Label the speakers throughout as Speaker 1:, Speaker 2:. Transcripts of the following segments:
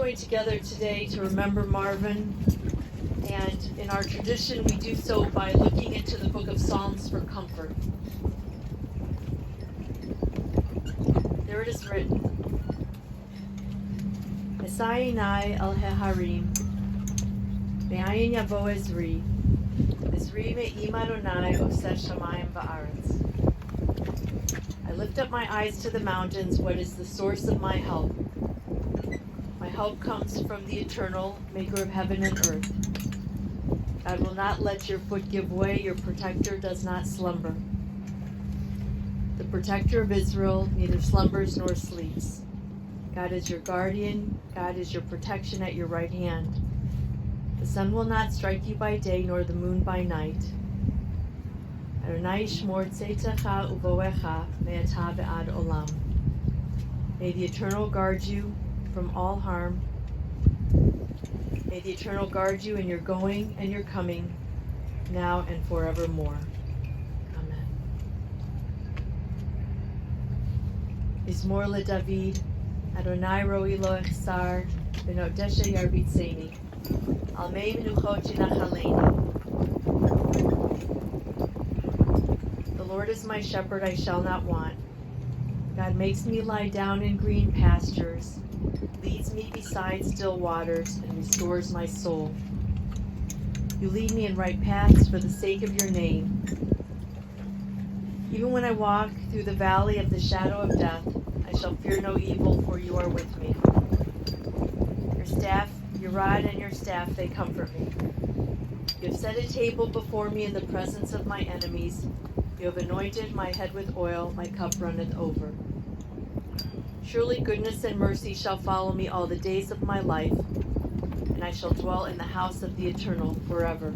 Speaker 1: join together today to remember Marvin, and in our tradition we do so by looking into the book of Psalms for comfort. There it is written, Esayinai el heharim, me'ayin yavo Ezri me'im Adonai oseh shamayim va'aretz. I lift up my eyes to the mountains. What is the source of my help? My help comes from the eternal, maker of heaven and earth. God will not let your foot give way. Your protector does not slumber. The protector of Israel neither slumbers nor sleeps. God is your guardian. God is your protection at your right hand. The sun will not strike you by day, nor the moon by night. Adonai yishmor tzetecha uvoecha me'ata ve'ad olam. May the Eternal guard you from all harm. May the Eternal guard you in your going and your coming, now and forevermore. Amen. Mizmor leDavid, Adonai roi lo echsar, v'nodesha yarbitzeni. Al mei menuchot yinachaleni. The Lord is my shepherd, I shall not want. God makes me lie down in green pastures, leads me beside still waters, and restores my soul. You lead me in right paths for the sake of your name. Even when I walk through the valley of the shadow of death, I shall fear no evil, for you are with me. Your staff, your rod and your staff, they comfort me. You have set a table before me in the presence of my enemies. You have anointed my head with oil, my cup runneth over. Surely goodness and mercy shall follow me all the days of my life, and I shall dwell in the house of the Eternal forever.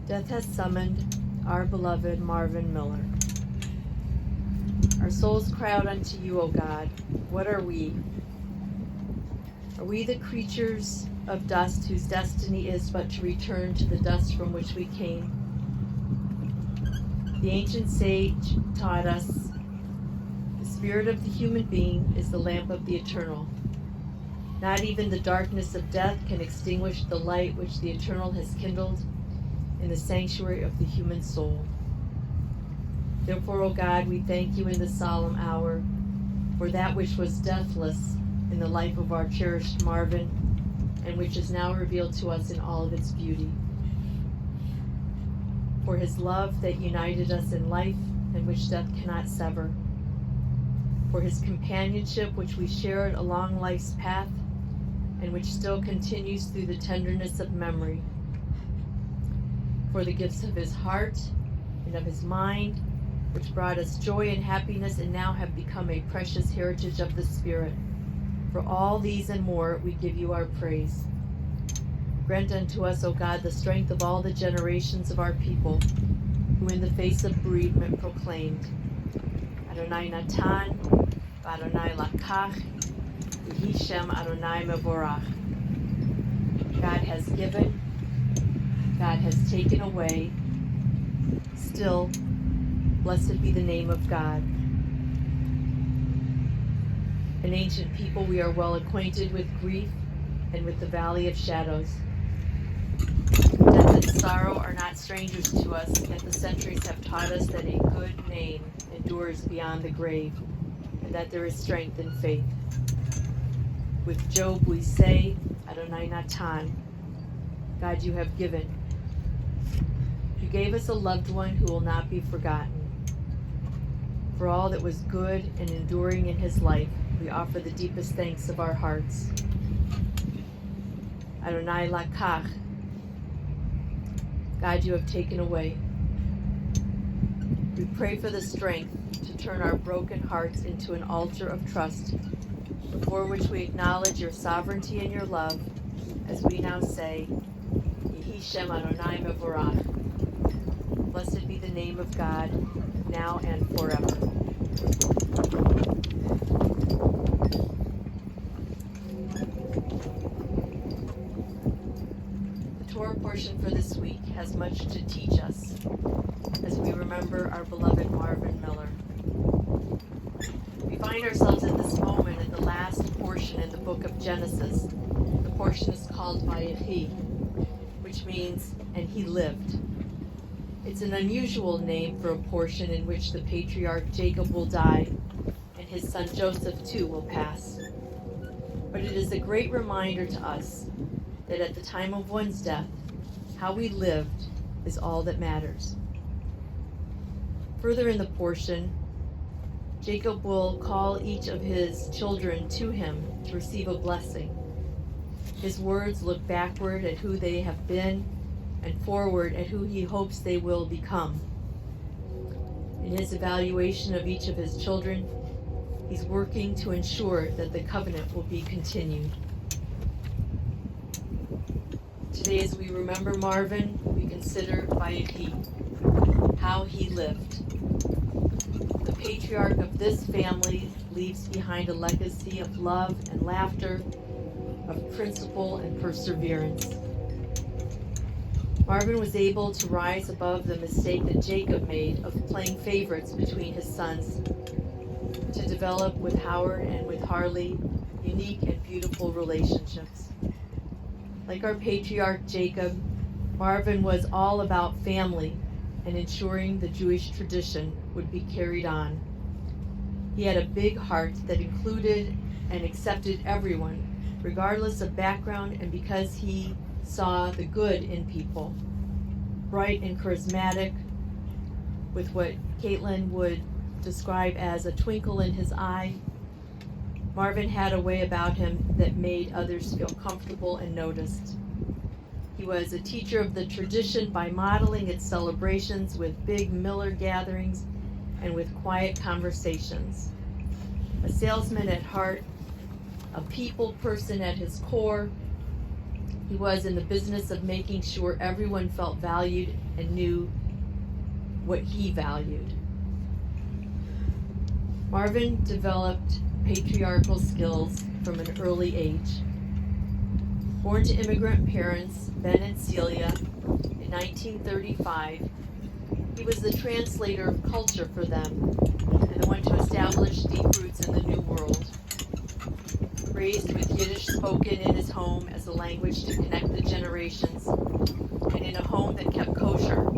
Speaker 1: Death has summoned our beloved Marvin Miller. Our souls cry out unto you, O God. What are we? Are we the creatures of dust whose destiny is but to return to the dust from which we came? The ancient sage taught us, the spirit of the human being is the lamp of the Eternal. Not even the darkness of death can extinguish the light which the Eternal has kindled in the sanctuary of the human soul. Therefore, O God, we thank you in this solemn hour for that which was deathless in the life of our cherished Marvin, and which is now revealed to us in all of its beauty. For his love that united us in life and which death cannot sever. For his companionship which we shared along life's path and which still continues through the tenderness of memory. For the gifts of his heart and of his mind, which brought us joy and happiness and now have become a precious heritage of the Spirit. For all these and more, we give you our praise. Grant unto us, O God, the strength of all the generations of our people, who in the face of bereavement proclaimed, Adonai Natan, Adonai Lakach, Yehi Shem Adonai Mevorach. God has given, God has taken away, still, blessed be the name of God. An ancient people, we are well acquainted with grief and with the valley of shadows. Death and sorrow are not strangers to us, yet the centuries have taught us that a good name endures beyond the grave, and that there is strength in faith. With Job we say, Adonai Natan, God, you have given. You gave us a loved one who will not be forgotten. For all that was good and enduring in his life, we offer the deepest thanks of our hearts. Adonai Lakach, God, you have taken away. We pray for the strength to turn our broken hearts into an altar of trust, before which we acknowledge your sovereignty and your love, as we now say, Yehi Shem Adonai Mevorach. Blessed be the name of God, now and forever. The Torah portion for this week has much to teach us. as we remember our beloved Marvin Miller. We find ourselves at this moment in the last portion in the book of Genesis. The portion is called Vayechi, which means, and he lived. It's an unusual name for a portion in which the patriarch Jacob will die, and his son Joseph too will pass. But it is a great reminder to us that at the time of one's death, how we lived is all that matters. Further in the portion, Jacob will call each of his children to him to receive a blessing. His words look backward at who they have been and forward at who he hopes they will become. In his evaluation of each of his children, he's working to ensure that the covenant will be continued. Today, as we remember Marvin, we consider Vayechi, how he lived. The patriarch of this family leaves behind a legacy of love and laughter, of principle and perseverance. Marvin was able to rise above the mistake that Jacob made of playing favorites between his sons, to develop with Howard and with Harley unique and beautiful relationships. Like our patriarch Jacob, Marvin was all about family and ensuring the Jewish tradition would be carried on. He had a big heart that included and accepted everyone, regardless of background, and because he saw the good in people. Bright and charismatic, with what Caitlin would describe as a twinkle in his eye, Marvin had a way about him that made others feel comfortable and noticed. He was a teacher of the tradition by modeling its celebrations with big Miller gatherings and with quiet conversations. A salesman at heart, a people person at his core, he was in the business of making sure everyone felt valued and knew what he valued. Marvin developed patriarchal skills from an early age. Born to immigrant parents, Ben and Celia, in 1935, he was the translator of culture for them and the one to establish deep roots in the New World. Raised with Yiddish spoken in his home as a language to connect the generations, and in a home that kept kosher,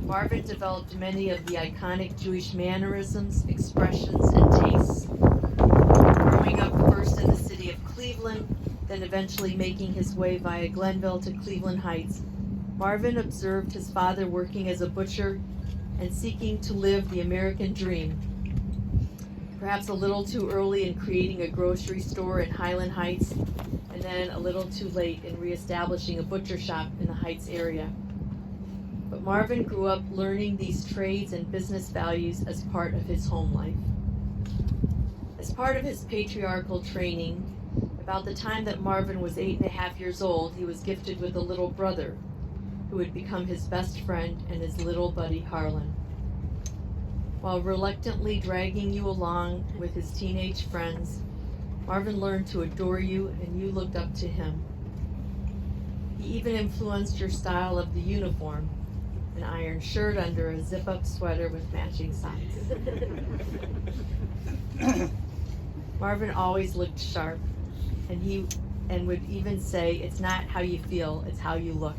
Speaker 1: Marvin developed many of the iconic Jewish mannerisms, expressions, and tastes. Growing up first in the city of Cleveland, then eventually making his way via Glenville to Cleveland Heights, Marvin observed his father working as a butcher and seeking to live the American dream. Perhaps a little too early in creating a grocery store in Highland Heights, and then a little too late in reestablishing a butcher shop in the Heights area. But Marvin grew up learning these trades and business values as part of his home life. As part of his patriarchal training, about the time that Marvin was 8.5 years old, he was gifted with a little brother who would become his best friend and his little buddy Harlan. While reluctantly dragging you along with his teenage friends, Marvin learned to adore you and you looked up to him. He even influenced your style of the uniform, an iron shirt under a zip-up sweater with matching socks. Marvin always looked sharp, and would even say, "It's not how you feel, it's how you look."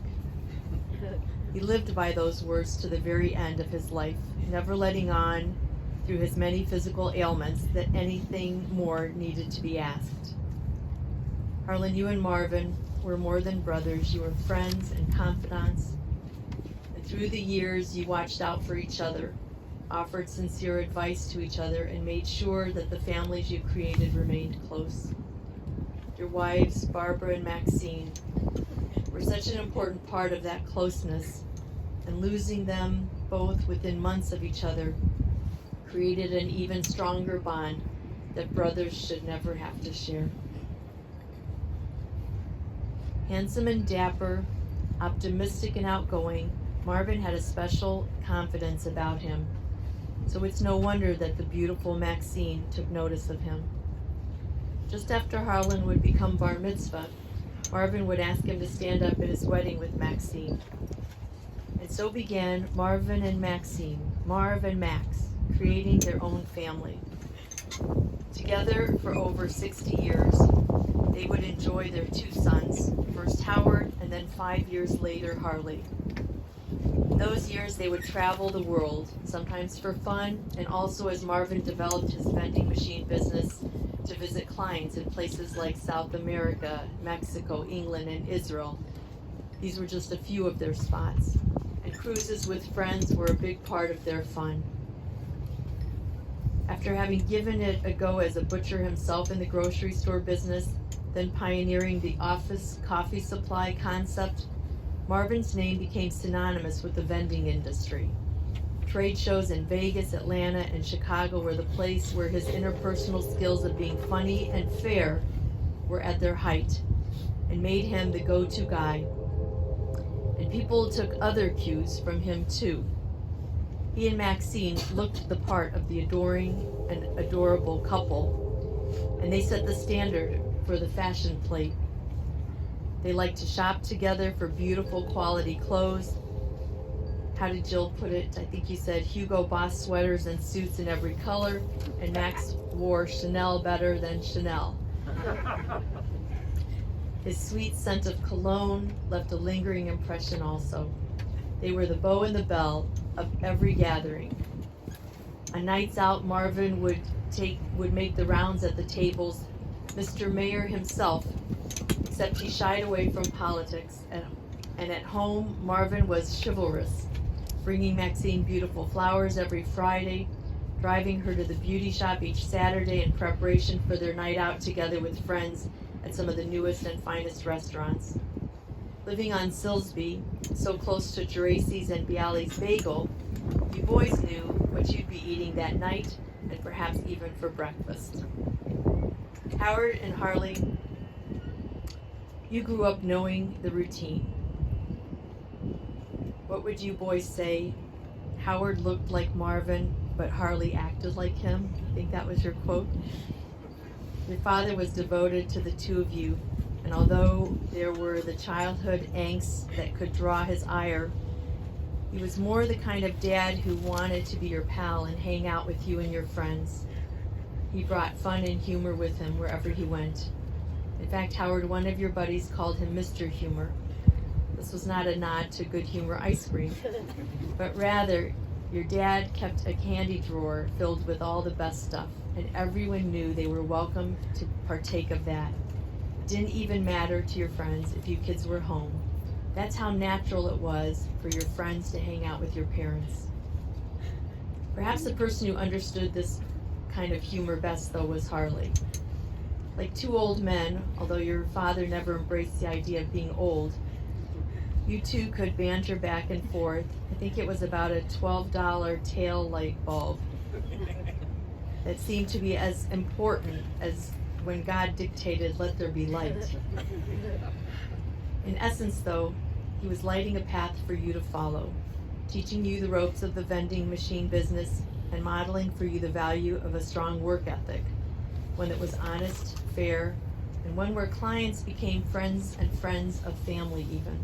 Speaker 1: He lived by those words to the very end of his life, never letting on through his many physical ailments that anything more needed to be asked. Harlan, you and Marvin were more than brothers. You were friends and confidants. And through the years, you watched out for each other, offered sincere advice to each other, and made sure that the families you created remained close. Your wives, Barbara and Maxine, were such an important part of that closeness, and losing them both within months of each other created an even stronger bond that brothers should never have to share. Handsome and dapper, optimistic and outgoing, Marvin had a special confidence about him, so it's no wonder that the beautiful Maxine took notice of him. Just after Harlan would become bar mitzvah, Marvin would ask him to stand up at his wedding with Maxine. And so began Marvin and Maxine, Marv and Max, creating their own family. Together for over 60 years, they would enjoy their two sons, first Howard and then 5 years later Harley. In those years, they would travel the world, sometimes for fun, and also as Marvin developed his vending machine business to visit clients in places like South America, Mexico, England, and Israel. These were just a few of their spots. And cruises with friends were a big part of their fun. After having given it a go as a butcher himself in the grocery store business, then pioneering the office coffee supply concept, Marvin's name became synonymous with the vending industry. Trade shows in Vegas, Atlanta, and Chicago were the place where his interpersonal skills of being funny and fair were at their height and made him the go-to guy. And people took other cues from him too. He and Maxine looked the part of the adoring and adorable couple, and they set the standard for the fashion plate. They liked to shop together for beautiful quality clothes. How did Jill put it? I think you said Hugo Boss sweaters and suits in every color, and Max wore Chanel better than Chanel. His sweet scent of cologne left a lingering impression also. They were the bow and the bell of every gathering. On nights out, Marvin would make the rounds at the tables. Mr. Mayor himself, except he shied away from politics. And at home, Marvin was chivalrous, bringing Maxine beautiful flowers every Friday, driving her to the beauty shop each Saturday in preparation for their night out together with friends at some of the newest and finest restaurants. Living on Silsby, so close to Geraci's and Bialy's Bagel, you boys knew what you'd be eating that night and perhaps even for breakfast. Howard and Harley, you grew up knowing the routine. What would you boys say? Howard looked like Marvin, but Harley acted like him. I think that was your quote. Your father was devoted to the two of you, and although there were the childhood angst that could draw his ire, he was more the kind of dad who wanted to be your pal and hang out with you and your friends. He brought fun and humor with him wherever he went. In fact, Howard, one of your buddies called him Mr. Humor. This was not a nod to good humor ice cream, but rather your dad kept a candy drawer filled with all the best stuff, and everyone knew they were welcome to partake of that. It didn't even matter to your friends if you kids were home. That's how natural it was for your friends to hang out with your parents. Perhaps the person who understood this kind of humor best, though, was Harley. Like two old men, although your father never embraced the idea of being old, you two could banter back and forth. I think it was about a $12 tail light bulb that seemed to be as important as when God dictated, "Let there be light." In essence, though, he was lighting a path for you to follow, teaching you the ropes of the vending machine business and modeling for you the value of a strong work ethic, one that was honest, fair, and one where clients became friends and friends of family even.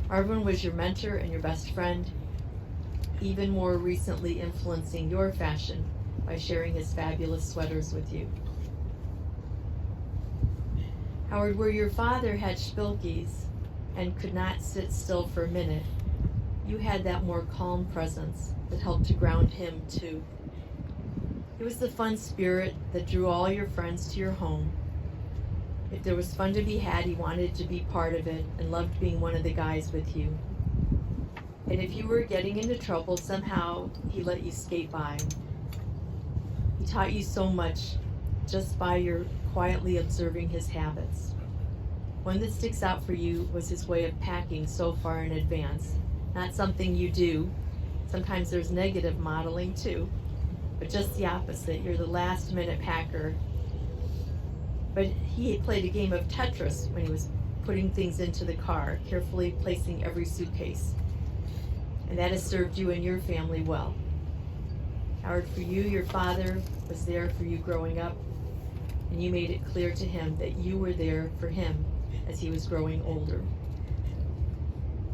Speaker 1: Marvin was your mentor and your best friend, even more recently influencing your fashion by sharing his fabulous sweaters with you. Howard, where your father had spilkies and could not sit still for a minute, you had that more calm presence that helped to ground him too. It was the fun spirit that drew all your friends to your home. If there was fun to be had, he wanted to be part of it and loved being one of the guys with you. And if you were getting into trouble, somehow he let you skate by. He taught you so much just by your quietly observing his habits. One that sticks out for you was his way of packing so far in advance. Not something you do. Sometimes there's negative modeling too, but just the opposite. You're the last minute packer. But he played a game of Tetris when he was putting things into the car, carefully placing every suitcase. And that has served you and your family well. Howard, for you, your father was there for you growing up, and you made it clear to him that you were there for him as he was growing older.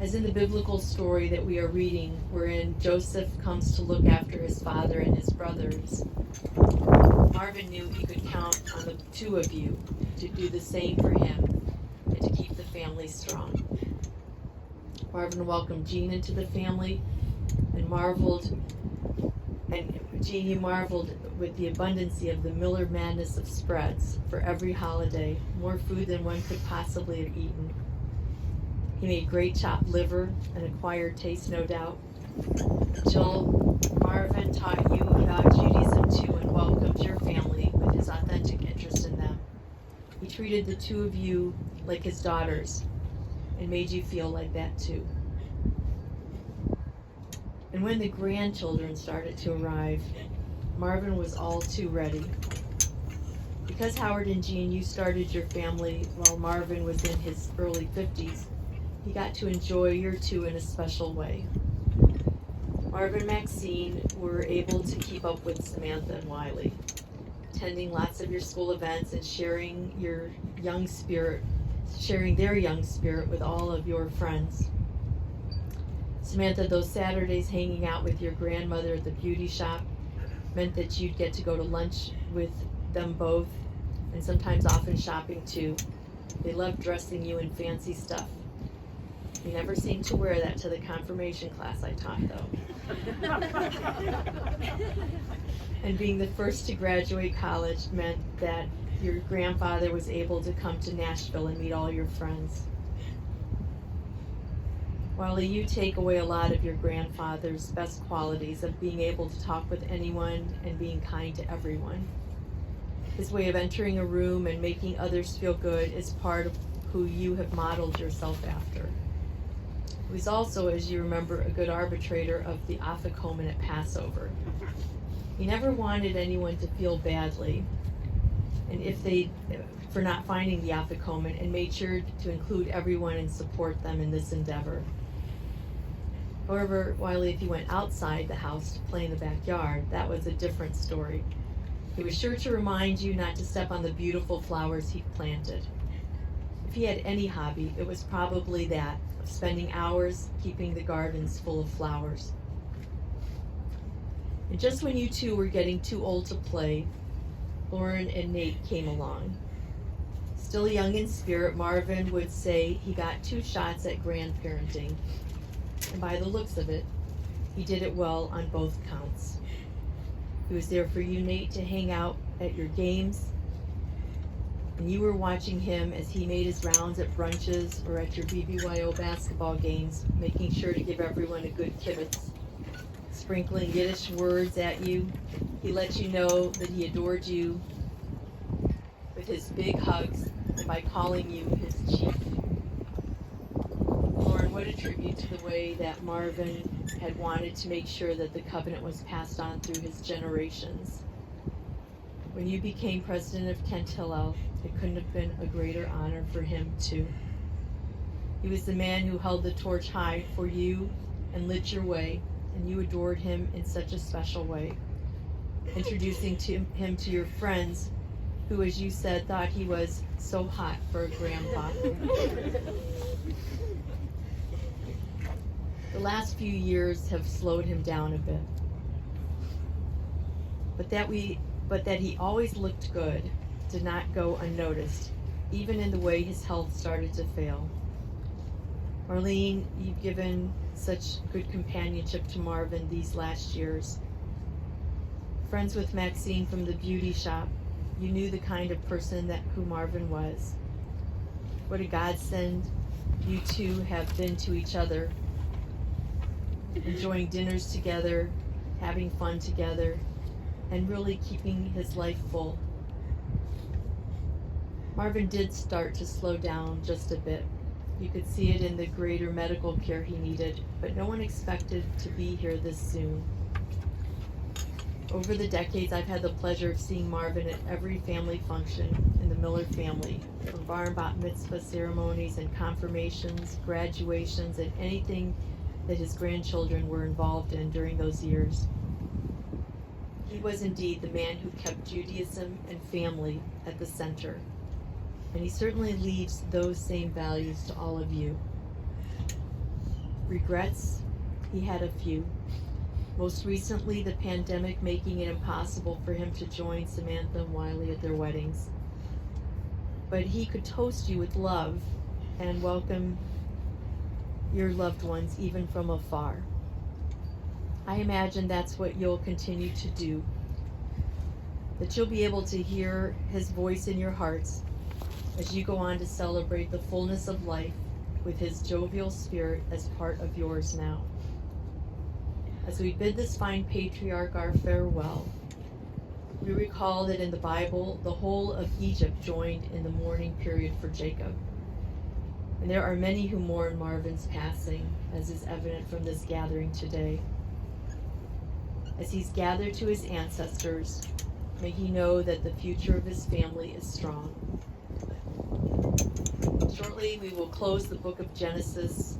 Speaker 1: As in the biblical story that we are reading, wherein Joseph comes to look after his father and his brothers, Marvin knew he could count on the two of you to do the same for him and to keep the family strong. Marvin welcomed Jean into the family and Jean marveled with the abundancy of the Miller madness of spreads for every holiday, more food than one could possibly have eaten. He made great chopped liver, an acquired taste, no doubt. Until Marvin taught you about Judaism too and welcomed your family with his authentic interest in them. He treated the two of you like his daughters and made you feel like that too. And when the grandchildren started to arrive, Marvin was all too ready. Because Howard and Jean, you started your family while Marvin was in his early 50s, he got to enjoy your two in a special way. Marvin and Maxine were able to keep up with Samantha and Wiley, attending lots of your school events and sharing their young spirit with all of your friends. Samantha, those Saturdays hanging out with your grandmother at the beauty shop meant that you'd get to go to lunch with them both, and sometimes often shopping too. They loved dressing you in fancy stuff. You never seemed to wear that to the confirmation class I taught, though. And being the first to graduate college meant that your grandfather was able to come to Nashville and meet all your friends. While you take away a lot of your grandfather's best qualities of being able to talk with anyone and being kind to everyone. His way of entering a room and making others feel good is part of who you have modeled yourself after. He was also, as you remember, a good arbitrator of the afikomen at Passover. He never wanted anyone to feel badly, for not finding the afikomen, and made sure to include everyone and support them in this endeavor. However, Wiley, if you went outside the house to play in the backyard, that was a different story. He was sure to remind you not to step on the beautiful flowers he planted. If he had any hobby, it was probably that, of spending hours keeping the gardens full of flowers. And just when you two were getting too old to play, Lauren and Nate came along. Still young in spirit, Marvin would say he got 2 shots at grandparenting. And by the looks of it, he did it well on both counts. He was there for you, Nate, to hang out at your games, and you were watching him as he made his rounds at brunches or at your BBYO basketball games, making sure to give everyone a good kibitz. Sprinkling Yiddish words at you, he let you know that he adored you with his big hugs and by calling you his chief. Lauren, what a tribute to the way that Marvin had wanted to make sure that the covenant was passed on through his generations. When you became president of Kent Hillel, it couldn't have been a greater honor for him too. He was the man who held the torch high for you and lit your way, and you adored him in such a special way, introducing him to your friends who, as you said, thought he was so hot for a grandpa. The last few years have slowed him down a bit. But that he always looked good did not go unnoticed, even in the way his health started to fail. Marlene, you've given such good companionship to Marvin these last years. Friends with Maxine from the beauty shop, you knew the kind of person who Marvin was. What a godsend you two have been to each other, enjoying dinners together, having fun together, and really keeping his life full. Marvin did start to slow down just a bit. You could see it in the greater medical care he needed, but no one expected to be here this soon. Over the decades, I've had the pleasure of seeing Marvin at every family function in the Miller family, from bar and bat mitzvah ceremonies and confirmations, graduations, and anything that his grandchildren were involved in during those years. He was indeed the man who kept Judaism and family at the center, and he certainly leaves those same values to all of you. Regrets? He had a few. Most recently, the pandemic making it impossible for him to join Samantha and Wiley at their weddings. But he could toast you with love and welcome your loved ones even from afar. I imagine that's what you'll continue to do, that you'll be able to hear his voice in your hearts as you go on to celebrate the fullness of life with his jovial spirit as part of yours now. As we bid this fine patriarch our farewell, we recall that in the Bible, the whole of Egypt joined in the mourning period for Jacob. And there are many who mourn Marvin's passing, as is evident from this gathering today. As he's gathered to his ancestors, may he know that the future of his family is strong. Shortly, we will close the book of Genesis,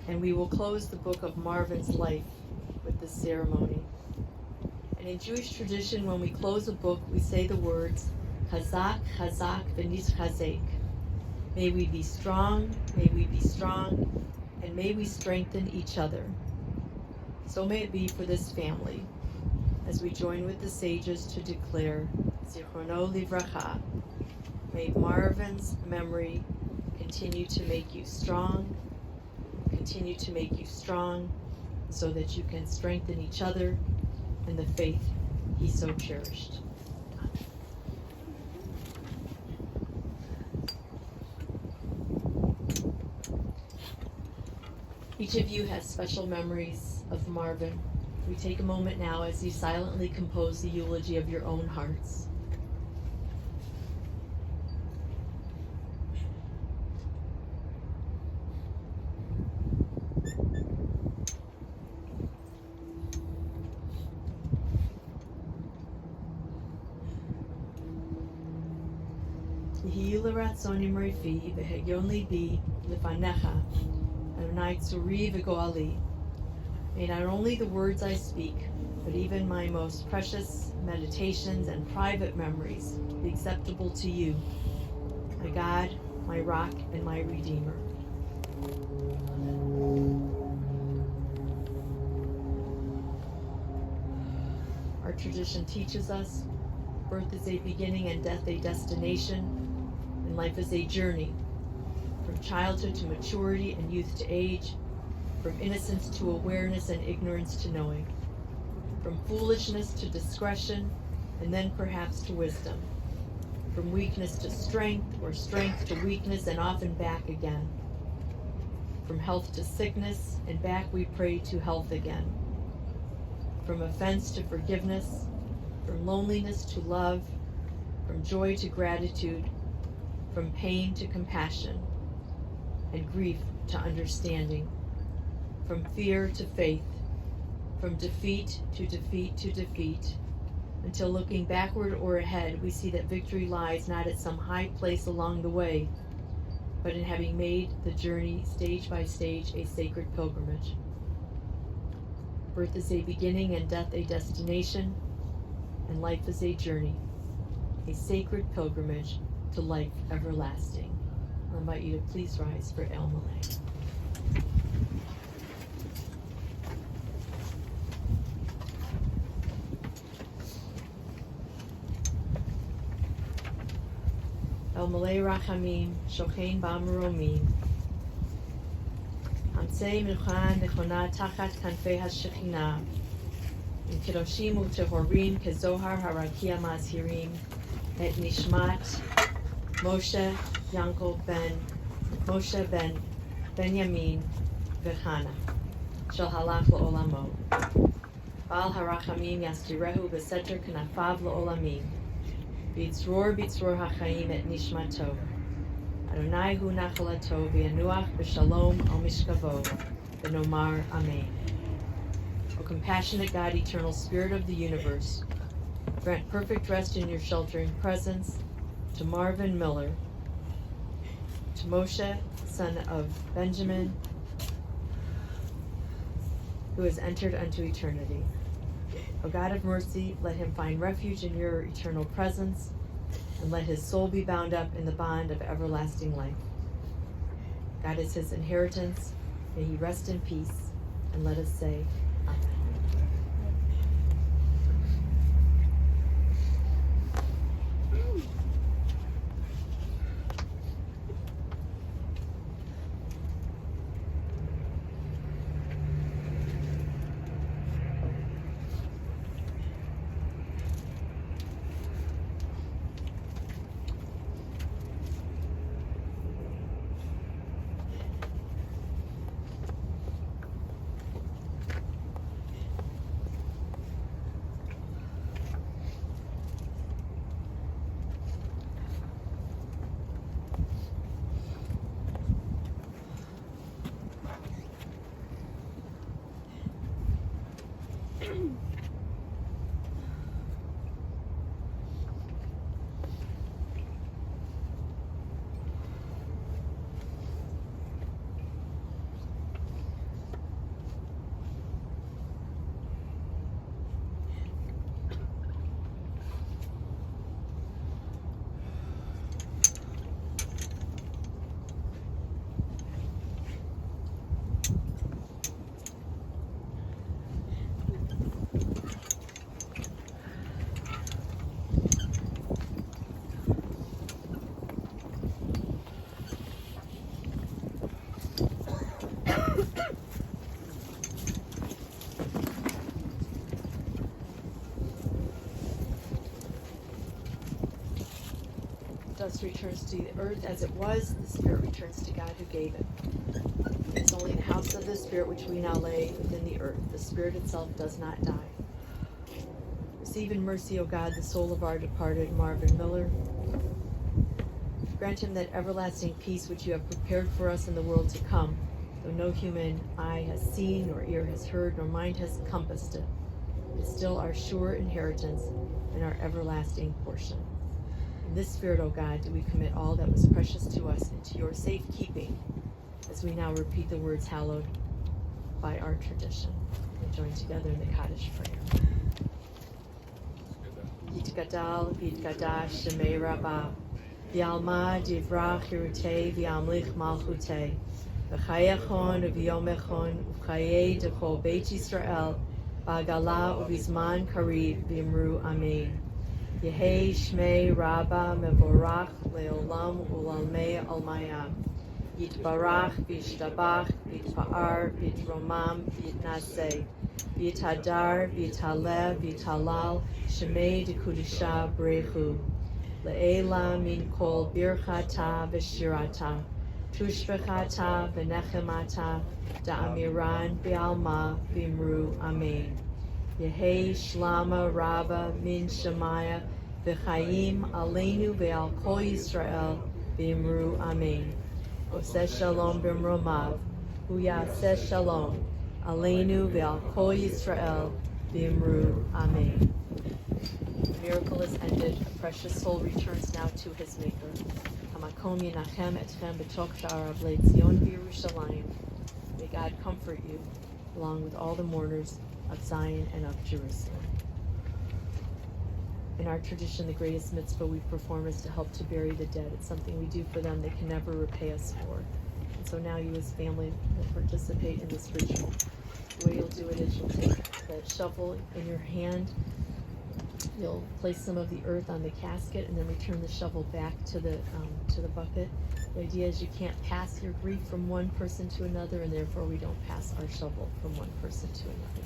Speaker 1: and we will close the book of Marvin's life with this ceremony. And in Jewish tradition, when we close a book, we say the words, Chazak, Chazak, v'nitchazek. May we be strong, and may we strengthen each other. So may it be for this family, as we join with the sages to declare, Zichrono livracha. May Marvin's memory continue to make you strong, so that you can strengthen each other in the faith he so cherished. Each of you has special memories of Marvin. We take a moment now as you silently compose the eulogy of your own hearts. Yehi l'ratzonim refi v'hegyon libi lefanecha Adonai tzuri v'goali. May not only the words I speak, but even my most precious meditations and private memories be acceptable to you, my God, my rock, and my Redeemer. Our tradition teaches us birth is a beginning and death a destination, and life is a journey, from childhood to maturity and youth to age, from innocence to awareness and ignorance to knowing, from foolishness to discretion, and then perhaps to wisdom, from weakness to strength, or strength to weakness, and often back again, from health to sickness, and back we pray to health again, from offense to forgiveness, from loneliness to love, from joy to gratitude, from pain to compassion, and grief to understanding, from fear to faith, from defeat to defeat to defeat, until looking backward or ahead, we see that victory lies not at some high place along the way, but in having made the journey stage by stage a sacred pilgrimage. Birth is a beginning and death a destination, and life is a journey, a sacred pilgrimage to life everlasting. I'll invite you to please rise for El Malay. El Malay Rachamim, Shochein Ba'Maromim. Hamtzei Mincha Nechona Tachat Kanfei HaShekhinah. In Kedoshim Utehorim Kezohar Harakia Mazhirim Et Nishmat Moshe Yankov Ben Moshe Ben Benyamin Vechana Shel Halach L'Olamo Baal Harachamim Yastirehu Beseter Knafav L'Olamim Bitzror HaChaim Et Nishmato Adonai Hu Nachalato V'Yanuach B'Shalom Al Mishkavo V'Nomar Amen. O compassionate God, eternal Spirit of the universe, grant perfect rest in your sheltering presence to Marvin Miller, to Moshe, son of Benjamin, who has entered unto eternity. O God of mercy, let him find refuge in your eternal presence, and let his soul be bound up in the bond of everlasting life. God is his inheritance. May he rest in peace. And let us say, Amen. Dust returns to the earth as it was, the spirit returns to God who gave it. It's only the house of the spirit which we now lay within the earth. The spirit itself does not die. Receive in mercy, O God, the soul of our departed Marvin Miller. Grant him that everlasting peace which you have prepared for us in the world to come, though no human eye has seen, nor ear has heard, nor mind has compassed it. It is still our sure inheritance and our everlasting portion. In this spirit, O God, do we commit all that was precious to us into your safekeeping, as we now repeat the words hallowed by our tradition. We join together in the Kaddish prayer. Yitgadal v'yitgadash shemei Rabbah, v'yalma divrach hirutei v'yamlich malchutei, v'chayachon v'yomechon v'chayei dechol Beit Yisrael, v'agala v'zman karib v'imru amen. Yehei Shmei Rabbah Mevorach Leolam Ulalmei Almaya. Yitbarach, Yishtabach, Yitpa'ar, Yitromam, Yitnaseh. Yitadar, Yitaleh, Yitalal, Shmei Dekudisha Brechu. Le'ela min kol birchata v'shirata. Tushbechata v'nechemata. Da'amiran v'alma v'imru amen. Yehei Shlama Rabba min Shemaya v'chayim aleinu ve'al kol Yisrael v'imru amen. Oseh shalom b'mromav, hu yaseh shalom aleinu ve'al kol Yisrael v'imru amen. The miracle is ended. A precious soul returns now to his Maker. Hamakom yinachem etchem b'tok sha'ar avlei Tzion v'Yerushalayim. May God comfort you, along with all the mourners of Zion and of Jerusalem. In our tradition, the greatest mitzvah we perform is to help to bury the dead. It's something we do for them they can never repay us for. And so now you as family will participate in this ritual. The way you'll do it is you'll take the shovel in your hand, you'll place some of the earth on the casket, and then return the shovel back to the bucket. The idea is you can't pass your grief from one person to another, and therefore we don't pass our shovel from one person to another.